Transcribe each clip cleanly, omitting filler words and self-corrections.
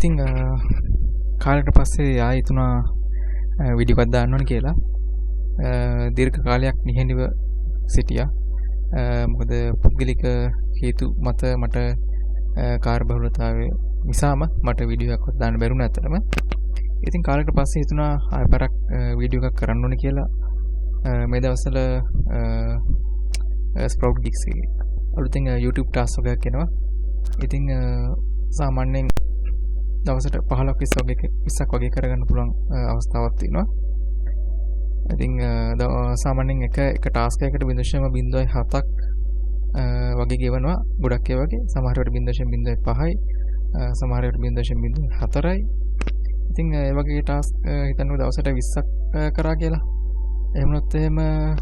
ඉතින් කාලෙට පස්සේ ආයෙ හිතුණා වීඩියෝ එකක් දාන්න ඕනේ කියලා. දීර්ඝ කාලයක් නිහඬව සිටියා. මොකද පුද්ගලික හේතු මත මට කාර්යබහුලතාවය නිසාම මට වීඩියෝ එකක් දාන්න බැරුණා ඇත්තටම. ඉතින් කාලෙකට පස්සේ හිතුණා ආයෙ පාරක් වීඩියෝ එකක් කරන්න ඕනේ කියලා. මේ දවස්වල ස්ප්‍රවුට් ගිග්ස් එකේ අලුතෙන් YouTube ටාස්ක් එකක් එනවා. ඉතින් සාමාන්‍යයෙන් දවසට 15ක් 20ක් වගේ කරගන්න පුළුවන් අවස්ථාවක් තියෙනවා. ඉතින් සාමාන්‍යයෙන් එක ටාස්ක් එකකට 0.07ක් වගේ ගෙවනවා. ගොඩක් ඒ වගේ. සමහර වෙලාවට 0.05යි. සමහර වෙලාවට 0.04යි. ඉතින් ඒ වගේ ටාස්ක් හිතන්න දවසට 20ක් කරා කියලා. එහෙම නැත්නම් එහෙම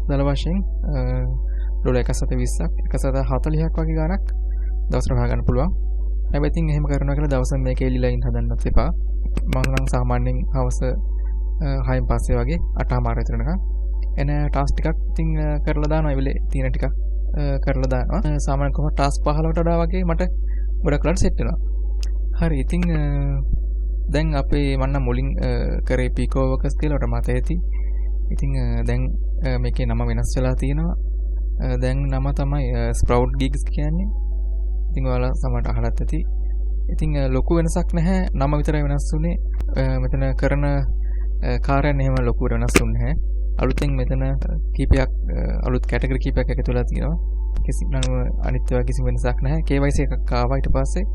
දල වශයෙන් ඩොලර් 120ක් 140ක් වගේ ගාණක් දවසට හොයාගන්න පුළුවන්. හැබැයි ඉතින් එහෙම කරනවා කියලා දවසක් මේක එලිලා ඉන්න හදන්නත් එපා. මම නම් සාමාන්‍යයෙන් හවස 6න් පස්සේ වගේ 8:00 විතරනකම් එන ටාස්ක් ටිකක් ඉතින් කරලා දානවා. ඉවලේ තියෙන ටිකක් කරලා දානවා. සාමාන්‍යයෙන් කොහොම ටාස්ක් 15කට වඩා වගේ මට ගොඩක් වෙලාවට සෙට් වෙනවා. හරි ඉතින් දැන් අපේ මන්න මුලින් කරේ පීකෝ වර්කර්ස් කියලා ඔයාලට මතක ඇති. ඉතින් දැන් මේකේ නම වෙනස් වෙලා තියෙනවා. දැන් නම තමයි ස්ප්‍රවුට් ගිග්ස් කියන්නේ. ඉතින් ඔයාලා සමහරට අහලත් ඇති. ඉතින් ලොකු වෙනසක් නැහැ. නම විතරයි වෙනස් වුනේ. මෙතන කරන කාර්යයන් එහෙම ලොකු වෙනස් වුනේ නැහැ. අලුතෙන් මෙතන කීපයක් අලුත් කැටගරි කීපයක් එකතු වෙලා තියෙනවා. කිසි අනිත් ඒවා කිසි වෙනසක් නැහැ. KYC එකක් ආවා ඊට පස්සේ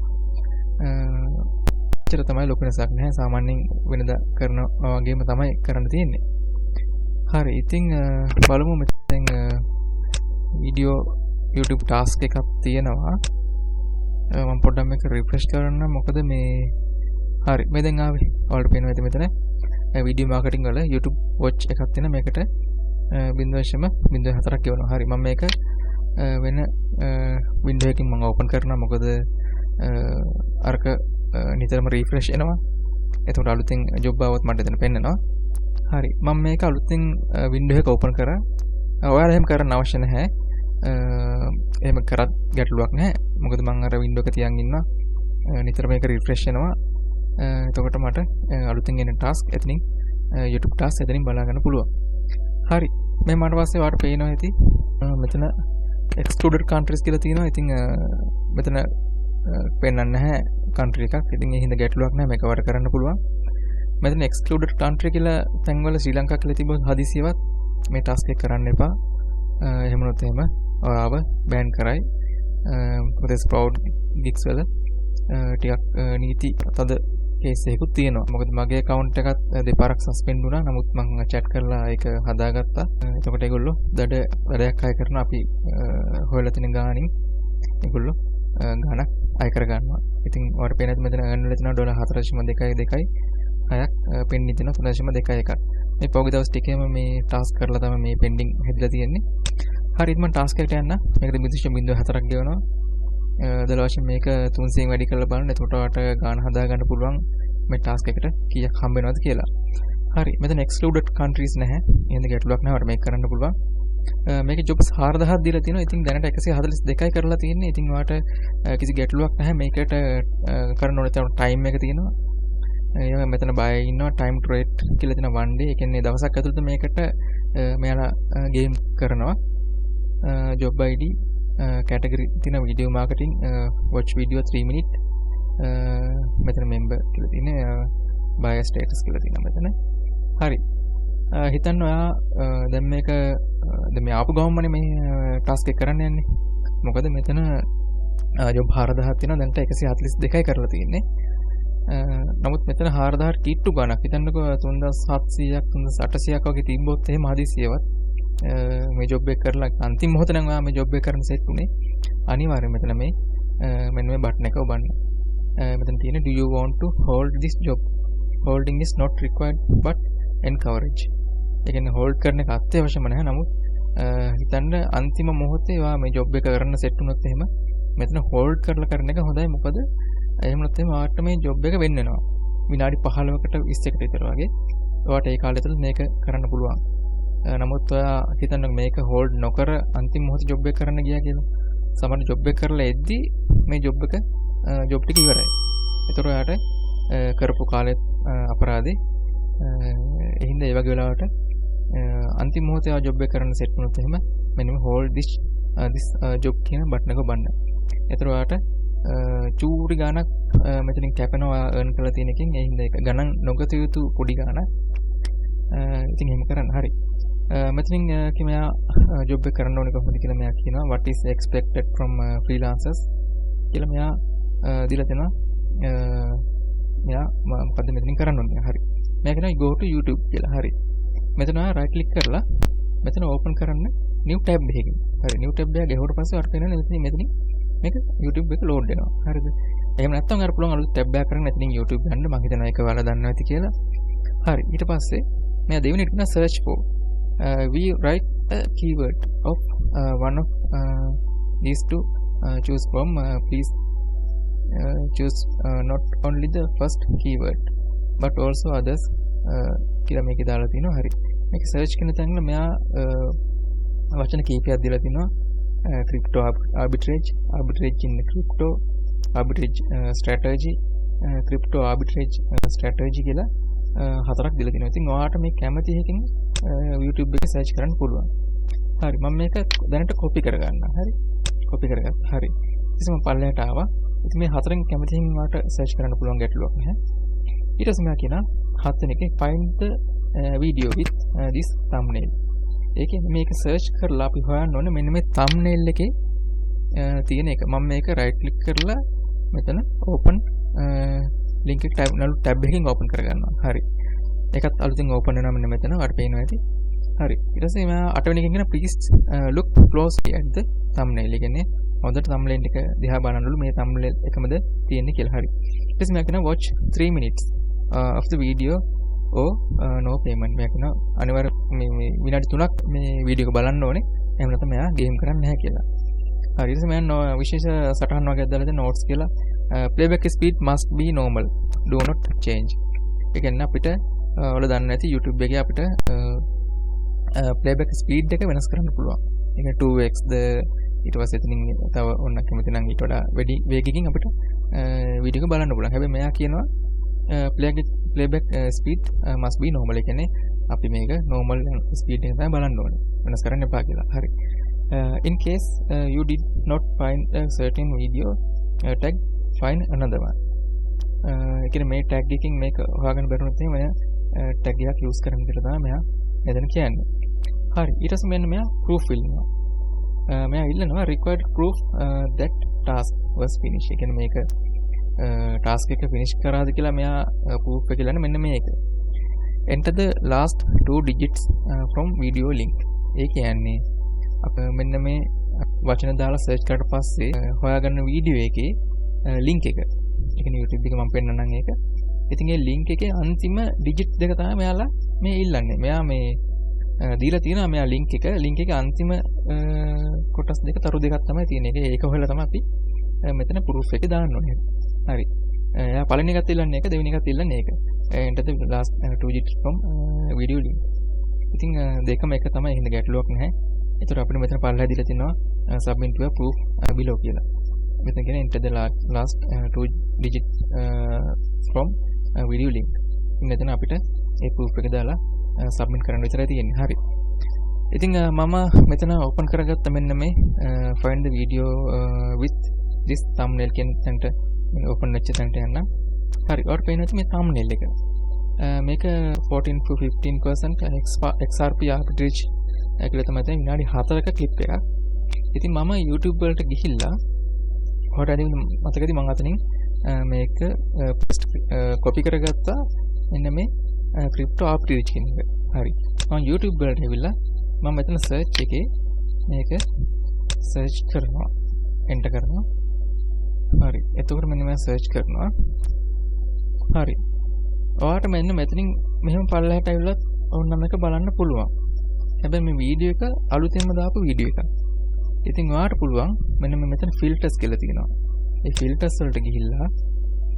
එච්චර තමයි ලොකු වෙනසක් නැහැ. සාමාන්‍යයෙන් වෙනදා කරනවා වගේම තමයි කරන්න තියෙන්නේ. හරි ඉතින් බලමු මෙතෙන් වීඩියෝ YouTube ටාස්ක් එකක් තියෙනවා. මම පොඩ්ඩක් මේක රිෆ්‍රෙෂ් කරන්න. මොකද මේ හරි මේ දැන් ආවේ. ඔයාලට පේනවා ඇති මෙතන වීඩියෝ මාකටිංగ్ වල YouTube watch එකක් තියෙන මේකට 0.04ක් ගෙවනවා. හරි මම මේක වෙන වින්ඩෝ එකකින් මම ඕපන් කරනවා. මොකද අරක නිතරම රිෆ්‍රෙෂ් එනවා. එතකොට අලුතෙන් ජොබ් ආවොත් මට එතන පෙන්නනවා. හරි මම මේක අලුතෙන් වින්ඩෝ එක ඕපන් කරා. ඔයාලා එහෙම කරන්න අවශ්‍ය නැහැ. එහෙම කරත් ගැටලුවක් නැහැ. මොකද මම අර වින්ඩෝ එක තියන් ඉන්නවා. නිතර මේක රිෆ්‍රෙෂ් වෙනවා. එතකොට මට අලුතෙන් එන ටාස්ක් එතනින් YouTube ටාස්ක් එතනින් බලා ගන්න පුළුවන්. හරි. මේ මට පස්සේ ඔයාලට පේනවා ඇති. මෙතන excluded countries කියලා තියෙනවා. ඉතින් මෙතන පෙන්වන්නේ නැහැ country එකක්. ඉතින් ඒ හින්දා ගැටලුවක් නැහැ. මේක වර කරන්න පුළුවන්. මෙතන excluded country කියලා තැන්වල ශ්‍රී ලංකා කියලා තිබුණොත් හදිසියවත් මේ ටාස්ක් එක කරන්න එපා. එහෙම නැත්නම් එහෙම ඔයාව බෑන් කරයි. මොකද ස්ප්‍රවුට් ගිග්ස් වල ටිකක් නීති තද කේස් එකකුත් තියෙනවා. මොකද මගේ account එකත් දෙපාරක් සස්පෙන්ඩ් වුණා. නමුත් මම chat කරලා ඒක හදාගත්තා. එතකොට ඒගොල්ලෝ වැඩයක් අය කරන අපි හොයලා තියෙන ගානින් ඒගොල්ලෝ ගානක් අය කර ගන්නවා. ඉතින් ඔයාලට පේනද මෙතන earn වෙලා තියෙනවා ඩොලර් 4.22 6ක් පෙන්ඩින් තියෙනවා 3.21ක්. මේ පොගේ දවස් ටිකේම මේ ටාස්ක් කරලා තමයි මේ පෙන්ඩින් හැදිලා තියෙන්නේ. හරියට මම ටාස්ක් එකට යන්න. මේකට 0.04ක් ගෙවනවා. දල වශයෙන් මේක 300න් වැඩි කරලා බලන්න. එතකොට ඔයාලට ගාන හදා ගන්න පුළුවන් මේ ටාස්ක් එකට කීයක් හම්බ වෙනවද කියලා. හරි. මෙතන excluded countries නැහැ. එහෙනම් ගැටලුවක් නැහැ. ඔයාලට මේක කරන්න පුළුවන්. මේකේ jobs 4000ක් දීලා තියෙනවා. ඉතින් දැනට 142යි කරලා තියෙන්නේ. ඉතින් ඔයාලට කිසි ගැටලුවක් නැහැ. මේකට කරන්න ඕනේ ටයිම් එක තියෙනවා. මෙතන බය ඉන්නවා ටයිම් ටු රේට් කියලා තියෙන 1 day. ඒ කියන්නේ දවසක් ඇතුළත මේකට මෙයාලා ගේම් කරනවා. job ID category තියෙන video marketing watch video 3 minute මෙතන member කියලා තියෙන buyer status කියලා තියෙනවා මෙතන. හරි. හිතන්න ඔයා දැන් මේක දැන් මේ ආපු ගමන්මනේ මේ ටාස්ක් එක කරන්න යන්නේ. මොකද මෙතන job 4000ක් තියෙනවා. දැන්ට 142යි කරලා තියෙන්නේ. නමුත් මෙතන 4000 ටීට්ටු ගණක් හිතන්නකෝ 3700ක් 3800ක් වගේ තිබ්බොත් එහෙම හදිසියවත් මේ ජොබ් එක කරලා අන්තිම මොහොත නම් ඔයා මේ ජොබ් එක කරන්න සෙට් උනේ අනිවාර්යයෙන් මෙතන මේ මෙන්න මේ බටන් එක ඔබන්න. මෙතන තියෙන do you want to hold this job holding is not required but encourage. ඒ කියන්නේ hold කරන එක අත්‍යවශ්‍යම නැහැ. නමුත් හිතන්න අන්තිම මොහොතේ ඔයා මේ ජොබ් එක කරන්න සෙට් වුණොත් එහෙම මෙතන hold කරලා කරන එක හොඳයි. මොකද එහෙම නැත්නම් ඔයාට මේ ජොබ් එක වෙන්න වෙනවා. විනාඩි 15කට 20කට විතර වගේ. ඔයාට ඒ කාලය තුළ මේක කරන්න පුළුවන්. නමුත් ඔයා හිතන්න මේක හෝල්ඩ් නොකර අන්තිම මොහොතේ ජොබ් එක කරන්න ගියා කියලා. සමහර ජොබ් එක කරලා එද්දි මේ ජොබ් ටික ඉවරයි. ඒතර ඔයාට කරපු කාලෙත් අපරාධේ එහින්ද ඒ වගේ වෙලාවට අන්තිම මොහොතේ ආ ජොබ් එක කරන්න සෙට් වුණොත් එහෙම මෙන්න මේ hold this job කියන බටන් එක ඔබන්න. ඒතර ඔයාට චූරි ගාණක් මෙතනින් කැපෙනවා earn කරලා තියෙන එකෙන් ඒ හින්දා ඒක ගණන් නොගත යුතු පොඩි ගාණක්. ඉතින් එහෙම කරන්න හරි. මෙතනින් මෙයා ජොබ් එක කරන්න ඕනේ කොහොමද කියලා මෙයා කියනවා what is expected from freelancers කියලා මෙයා දීලා දෙනවා. මෙයා මොකද්ද මෙතනින් කරන්න ඕනේ. හරි. මෙයා කියනවා go to YouTube කියලා. හරි. මෙතන right click කරලා මෙතන open කරන්න new tab එකකින්. හරි. new tab එක ගැහුවට පස්සේ අර පේනවා මෙතනින් මේක YouTube එක load වෙනවා. හරිද? එහෙම නැත්නම් අර පුළුවන් අලුත් tab එකක් කරන්න එතනින් YouTube ගන්න මම හිතනවා ඒක ඔයාලා දන්නවා ඇති කියලා. හරි. ඊට පස්සේ මෙයා දෙවෙනි එකට search for we write a keyword of one of these to choose from please choose not only the first keyword but also others කියලා මේකේ දාලා තිනවා. හරි. මේක search කරන තැනල මෙයා වචන කීපයක් දීලා තිනවා. crypto arbitrage in crypto arbitrage strategy crypto arbitrage strategy කියලා හතරක් දීලා තිනවා. ඉතින් ඔයාට මේ කැමති එකකින් YouTube එකේ search කරන්න පුළුවන්. හරි. මම මේක දැනට copy කරගන්නවා. හරි. copy කරගත්තා. හරි. ඉතින් මම පල්ලෙහාට ආවා. ඉතින් මේ හතරෙන් කැමති එකකින් ඔයාට search කරන්න පුළුවන් ගැටලුවක් නැහැ. ඊට පස්සේ මම කියනවා හත්වෙනි එකේ find the video with this thumbnail. ඒකේ මේක search කරලා අපි හොයන්න ඕනේ මෙන්න මේ thumbnail එකේ තියෙන එක. මම මේක right click කරලා මෙතන open link එක tab එකකින් open කරගන්නවා. හරි. ඒකත් අලුතින් open වෙනවා මෙන්න මෙතන. ඔයාලට පේනවා ඇති. හරි. ඊට පස්සේ මම අටවෙනි එකෙන් කියන please look closely at the thumbnail. ඒ කියන්නේ හොඳට thumbnail එක දිහා බලනලු මේ thumbnail එකමද තියෙන්නේ කියලා. හරි. ඊට පස්සේ මම කියනවා watch 3 minutes of the video or no payment. මම කියනවා අනිවාර්ය මේ විනාඩි 3ක් මේ වීඩියෝ එක බලන්න ඕනේ. එහෙම නැත්නම් මෙයා ගේම් කරන්නේ නැහැ කියලා. හරි. ඊට පස්සේ මම විශේෂ සටහන් වගේක් දාලා තියෙන notes කියලා playback speed must be normal do not change. ඒ කියන්නේ අපිට ඔයාලා දන්නේ නැති YouTube එකේ අපිට playback speed එක වෙනස් කරන්න පුළුවන්. ඒ කියන්නේ 2x ද ඊට පස්සේ එතනින් තව ඔන්න කැමති නම් ඊට වඩා වැඩි වේගකින් අපිට වීඩියෝ එක බලන්න පුළුවන්. හැබැයි මෙයා කියනවා playback speed must be normal. ඒ කියන්නේ අපි මේක normal speed එකෙන් තමයි බලන්න ඕනේ. වෙනස් කරන්න එපා කියලා. හරි. In case you did not find a certain video tag find another one. ඒ කියන්නේ මේ tag එකකින් මේක හොයාගන්න බැරුණොත් එහෙම මෙයා tag එකක් use කරන්න කියලා තමයි මෙයා මෙතන කියන්නේ. හරි. ඊට පස්සේ මෙන්න මෙයා proof ඉල්ලනවා. මෙයා ඉල්ලනවා required proof that task was finished. ඒ කියන්නේ මේක task එක finish කරාද කියලා මෙයා proof එක ඉල්ලන්නේ මෙන්න මේක. enter the last 2 digits from video link. ඒ කියන්නේ අප මෙන්න මේ වචන දාලා search කරලා පස්සේ හොයාගන්න වීඩියෝ එකේ link එක. ඒ කියන්නේ YouTube එක මම පෙන්නන්නම් ඒක. ඉතින් ඒ link එකේ අන්තිම digit දෙක තමයි මෙයාලා මේ ඉල්ලන්නේ. මෙයා මේ දීලා තියෙනවා මෙයා link එකේ අන්තිම කොටස් දෙක තරු දෙකක් තමයි තියෙන්නේ. ඒක හොයලා තමයි අපි මෙතන proof එකේ දාන්න ඕනේ. හරි. එයා පළවෙනි එකත් ඉල්ලන්නේ ඒක, දෙවෙනි එකත් ඉල්ලන්නේ ඒක. enter the last 2 digits from video link. ඉතින් දෙකම එක තමයි. හින්දා ගැටලුවක් නැහැ. ඒතර අපිට මෙතන පල්ලෙහා දීලා තිනවා submit your proof below කියලා. මෙතන කියන්නේ enter the last 2 digits from video link. මෙතන අපිට ඒ proof එක දාලා submit කරන්න විතරයි තියෙන්නේ. හරි. ඉතින් මම මෙතන open කරගත්ත මෙන්න මේ find the video with this thumbnail කියන තැනට open වෙච්ච තැනට යන්න. හරි. ඔයාලට පේනවා මේ thumbnail එක. මේක 14 to 15% XRP arbitrage කියලා තමයි තියෙන්නේ. විනාඩි 4ක clip එකක්. ඉතින් මම YouTube වලට ගිහිල්ලා ඔයාලට අදින් මතකද මම අතනින් මේක copy කරගත්තා මෙන්න මේ crypto arbitrage කියන එක. හරි. මම YouTube වලට ඇවිල්ලා මම මෙතන search එකේ මේක search කරනවා. enter කරනවා. හරි. එතකොට මෙන්න මම search කරනවා. හරි. ඔයාලට මෙන්න මෙතනින් මෙහෙම පල්ලෙහාට ඇවිල්ලා ඕනනම් එක බලන්න පුළුවන්. හැබැයි මේ වීඩියෝ එක අලුතෙන්ම දාපු වීඩියෝ එකක්. ඉතින් ඔයාලට පුළුවන් මෙන්න මෙතන filters කියලා තියෙනවා. ඒ filters වලට ගිහිල්ලා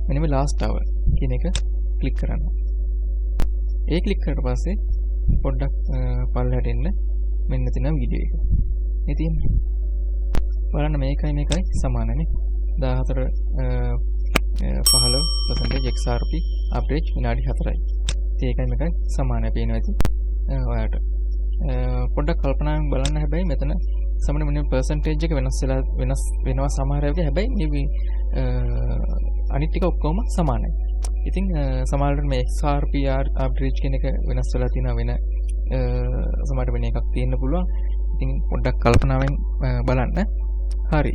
මෙන්න මේ last hour කියන එක click කරන්න. ඒ click කරලා පස්සේ පොඩ්ඩක් පල්ලෙහාට එන්න මෙන්න තියෙන වීඩියෝ එක. මේ තියෙන්නේ. බලන්න මේකයි සමානනේ. 14 15% XRP average විනාඩි 4යි. ඉතින් ඒකයි මේකයි සමානයි පේනවා ඇති ඔයාලට. පොඩ්ඩක් කල්පනාවෙන් බලන්න හැබැයි මෙතන සමහර මෙන්න percentage එක වෙනස් වෙනවා සමහර වෙලාවට හැබැයි මේ අනිත් ටික ඔක්කොම සමානයි. ඉතින් සමහරවිට මේ XRP average කියන එක වෙනස් වෙලා තියෙනවා වෙන සමහරවිට වෙන එකක් තියෙන්න පුළුවන්. ඉතින් පොඩ්ඩක් කල්පනාවෙන් බලන්න. හරි.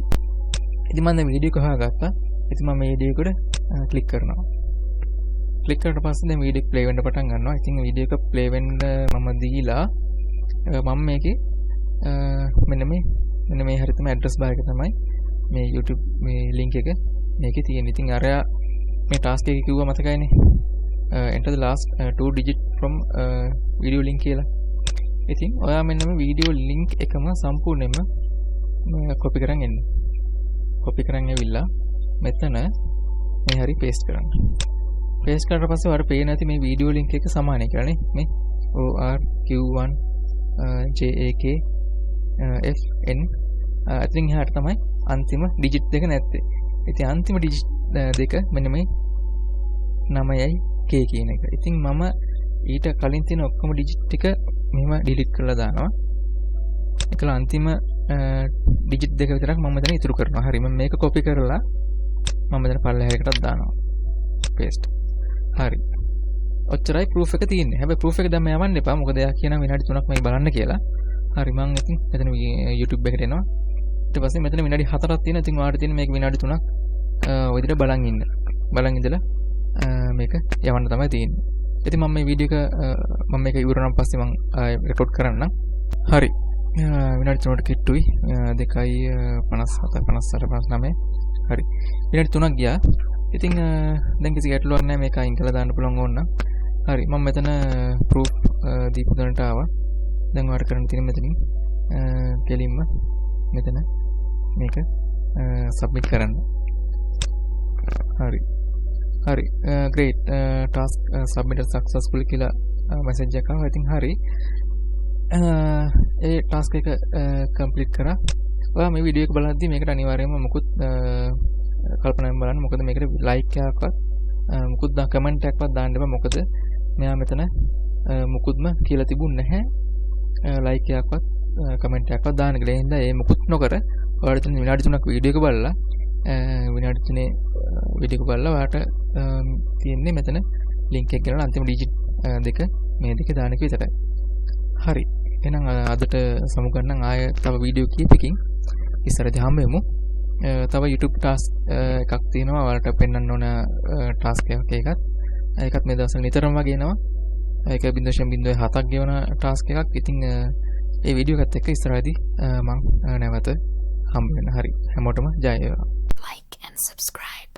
ඉතින් මම දැන් වීඩියෝ එක හොයාගත්තා. ඉතින් මම මේ වීඩියෝ එකට ක්ලික් කරනවා. ක්ලික් කරලා පස්සේ දැන් වීඩියෝ එක ප්ලේ වෙන්න පටන් ගන්නවා. ඉතින් වීඩියෝ එක ප්ලේ වෙන්න මම දීලා මම මේකේ මෙන්න මේ හරිය තමයි ඇඩ්‍රස් බාර් එක තමයි මේ YouTube මේ link එක මේකේ තියෙන. ඉතින් අරයා මේ ටාස්ක් එක කිව්වා මතකයිනේ. enter the last 2 digit from video link කියලා. ඉතින් ඔයා මෙන්න මේ වීඩියෝ link එකම සම්පූර්ණයෙන්ම copy කරන් එන්න. copy කරන් ඇවිල්ලා මෙතන මේ හරි paste කරන්න. paste කරලා පස්සේ ඔයාලට පේන ඇති මේ වීඩියෝ link එක සමානයි කියලා නේ. මේ ORQ1 JAK FN අතින් එහාට තමයි අන්තිම ඩිජිට් දෙක නැත්තේ. ඉතින් අන්තිම ඩිජිට් දෙක මෙන්න මේ 9යි K කියන එක. ඉතින් මම ඊට කලින් තියෙන ඔක්කොම ඩිජිට් ටික මෙහෙම ඩිලීට් කරලා දානවා. ඒකල අන්තිම ඩිජිට් දෙක විතරක් මම මෙතන ඉතුරු කරනවා. හරි මම මේක කොපි කරලා මම මෙතන පල්ලෙහාටත් දානවා. paste. හරි. ඔච්චරයි proof එක තියෙන්නේ. හැබැයි proof එක දැන් මම යවන්න එපා. මොකද එයා කියනවා විනාඩි 3ක් මම බලන්න කියලා. හරි මම ඉතින් මෙතන YouTube එකට එනවා. ඊට පස්සේ මෙතන විනාඩි 4ක් තියෙනවා. ඉතින් ඔයාලට තියෙන මේක විනාඩි 3ක් ඔය විදිහට බලන් ඉන්න. බලන් ඉඳලා මේක යවන්න තමයි තියෙන්නේ. ඉතින් මම මේ වීඩියෝ එක මම මේක ඉවර වුණාන් පස්සේ මම රෙකෝඩ් කරන්නම්. හරි. විනාඩි 3කට කිට්ටුයි. 2:57:59. හරි. විනාඩි 3ක් ගියා. ඉතින් දැන් කිසි ගැටලුවක් නැහැ මේක අයින් කරලා දාන්න පුළුවන් ඕන නම්. හරි මම මෙතන proof දීපු දෙන්නට ආවා. දැන් ඔයාලට කරන්න තියෙන්නේ මෙතනින් කෙලින්ම මෙතන මේක submit කරන්න. හරි. හරි. great task submitted successfully කියලා message එකක් ආවා. ඉතින් හරි. ඒ task එක complete කරා. ඔයා මේ වීඩියෝ එක බලද්දි මේකට අනිවාර්යයෙන්ම මුකුත් කල්පනාවෙන් බලන්න. මොකද මේකට like එකක්වත් මුකුත් කමෙන්ට් එකක්වත් දාන්න එපා. මොකද මෙයා මෙතන මුකුත්ම කියලා තිබුණ නැහැ. like එකක්වත් කමෙන්ට් එකක්වත් දාන්න කියලා. ඒ හින්දා ඒ මුකුත් නොකර ඔයාලට විනාඩි 3ක් වීඩියෝ එක බලලා විනාඩි 3 වීඩියෝ එක බලලා ඔයාලට තියෙන්නේ මෙතන link එක ගලන අන්තිම ඩිජිට් දෙක මේ දෙක දාන එක විතරයි. හරි. එහෙනම් අදට සමුගන්නම් ආය තව වීඩියෝ කීපකින් ඉස්සරහදී හම්බ වෙමු. තව YouTube task එකක් තියෙනවා ඔයාලට පෙන්වන්න ඕන task එකක් ඒකත්. ඒකත් මේ දවස්වල නිතරම වගේ එනවා. ඒක 0.07ක් ගෙවන task එකක්. ඉතින් ඒ වීඩියෝ එකත් එක්ක ඉස්සරහදී මම නැවත හම්බ වෙන්න. හරි. හැමෝටම ජය වේවා. Like and subscribe.